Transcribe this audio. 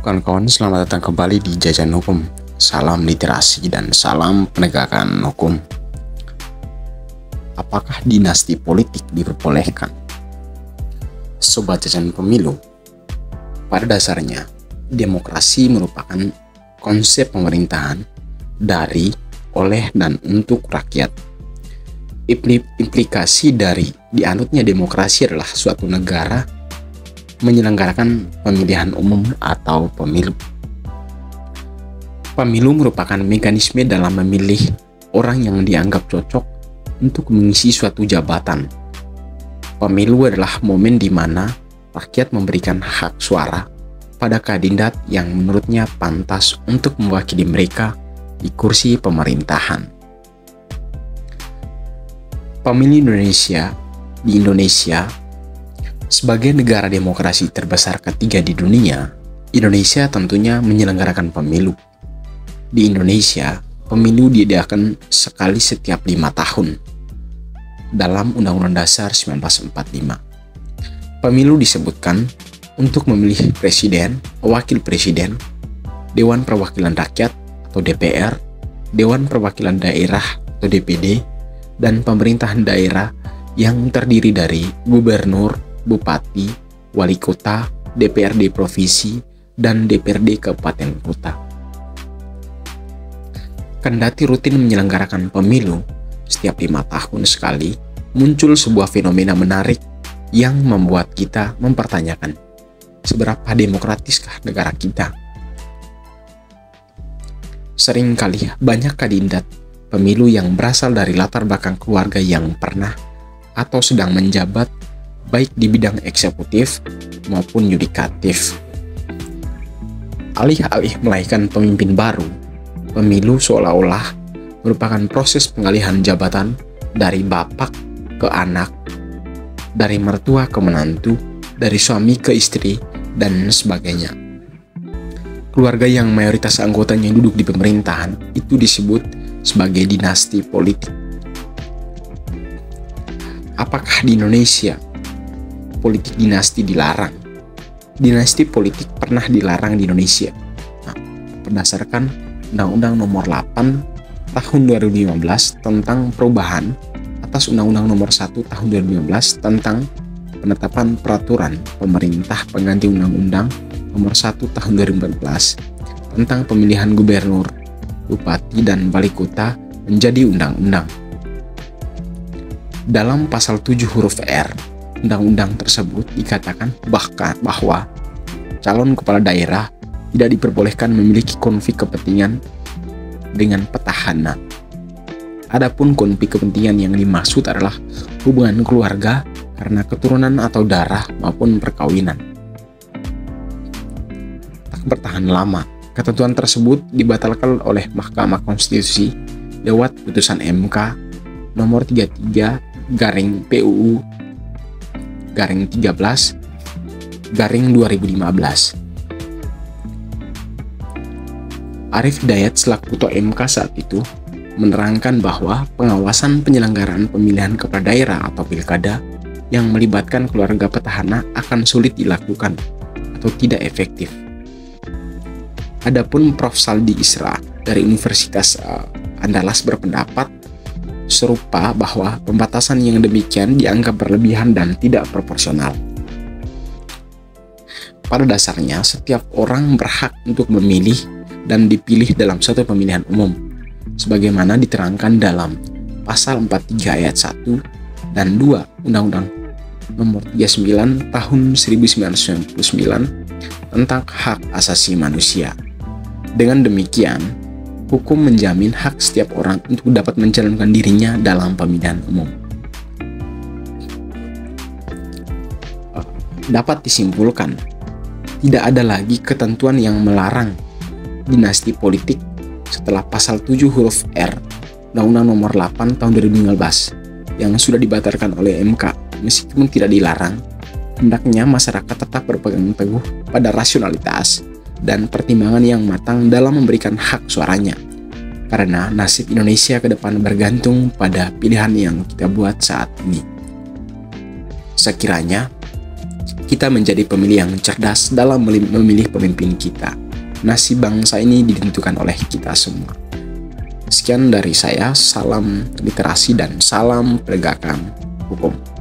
kawan-kawan, selamat datang kembali di Jajan Hukum. Salam literasi dan salam penegakan hukum. Apakah dinasti politik diperbolehkan? Sobat Jajan Pemilu, pada dasarnya demokrasi merupakan konsep pemerintahan dari, oleh, dan untuk rakyat. Implikasi dari dianutnya demokrasi adalah suatu negara menyelenggarakan pemilihan umum atau pemilu. Pemilu merupakan mekanisme dalam memilih orang yang dianggap cocok untuk mengisi suatu jabatan. Pemilu adalah momen di mana rakyat memberikan hak suara pada kandidat yang menurutnya pantas untuk mewakili mereka di kursi pemerintahan. Pemilu di Indonesia sebagai negara demokrasi terbesar ketiga di dunia, Indonesia tentunya menyelenggarakan pemilu. Di Indonesia, pemilu diadakan sekali setiap 5 tahun dalam Undang-Undang Dasar 1945. Pemilu disebutkan untuk memilih presiden, wakil presiden, Dewan Perwakilan Rakyat atau DPR, Dewan Perwakilan Daerah atau DPD, dan pemerintahan daerah yang terdiri dari gubernur, bupati, wali kota, DPRD provinsi, dan DPRD kabupaten kota. Kendati rutin menyelenggarakan pemilu setiap 5 tahun sekali, muncul sebuah fenomena menarik yang membuat kita mempertanyakan seberapa demokratiskah negara kita. Seringkali banyak kandidat pemilu yang berasal dari latar belakang keluarga yang pernah atau sedang menjabat baik di bidang eksekutif maupun yudikatif. Alih-alih melahirkan pemimpin baru, pemilu seolah-olah merupakan proses pengalihan jabatan dari bapak ke anak, dari mertua ke menantu, dari suami ke istri, dan sebagainya. Keluarga yang mayoritas anggotanya duduk di pemerintahan itu disebut sebagai dinasti politik. Apakah di Indonesia politik dinasti dilarang? Dinasti politik pernah dilarang di Indonesia. Berdasarkan Undang-Undang Nomor 8 Tahun 2015 tentang perubahan atas Undang-Undang Nomor 1 Tahun 2015 tentang penetapan peraturan pemerintah pengganti Undang-Undang Nomor 1 Tahun 2014 tentang pemilihan gubernur, bupati, dan wali kota menjadi undang-undang. Dalam pasal 7 huruf R Undang-undang tersebut dikatakan bahwa calon kepala daerah tidak diperbolehkan memiliki konflik kepentingan dengan petahana. Adapun konflik kepentingan yang dimaksud adalah hubungan keluarga karena keturunan atau darah maupun perkawinan. Tak bertahan lama, ketentuan tersebut dibatalkan oleh Mahkamah Konstitusi lewat putusan MK nomor 33/PUU /13/2015. Arief Hidayat selaku Ketua MK saat itu menerangkan bahwa pengawasan penyelenggaraan pemilihan kepala daerah atau pilkada yang melibatkan keluarga petahana akan sulit dilakukan atau tidak efektif. Adapun Prof. Saldi Isra dari Universitas Andalas berpendapat serupa bahwa pembatasan yang demikian dianggap berlebihan dan tidak proporsional. Pada dasarnya, setiap orang berhak untuk memilih dan dipilih dalam suatu pemilihan umum, sebagaimana diterangkan dalam Pasal 43 ayat 1 dan 2 Undang-Undang Nomor 39 Tahun 1999 tentang Hak Asasi Manusia. Dengan demikian, hukum menjamin hak setiap orang untuk dapat mencalonkan dirinya dalam pemilihan umum. Dapat disimpulkan, tidak ada lagi ketentuan yang melarang dinasti politik setelah pasal 7 huruf R Undang-Undang Nomor 8 Tahun 2015 yang sudah dibatalkan oleh MK. Meskipun tidak dilarang, hendaknya masyarakat tetap berpegang teguh pada rasionalitas dan pertimbangan yang matang dalam memberikan hak suaranya. Karena nasib Indonesia ke depan bergantung pada pilihan yang kita buat saat ini. Sekiranya kita menjadi pemilih yang cerdas dalam memilih pemimpin kita. Nasib bangsa ini ditentukan oleh kita semua. Sekian dari saya, salam literasi dan salam penegakan hukum.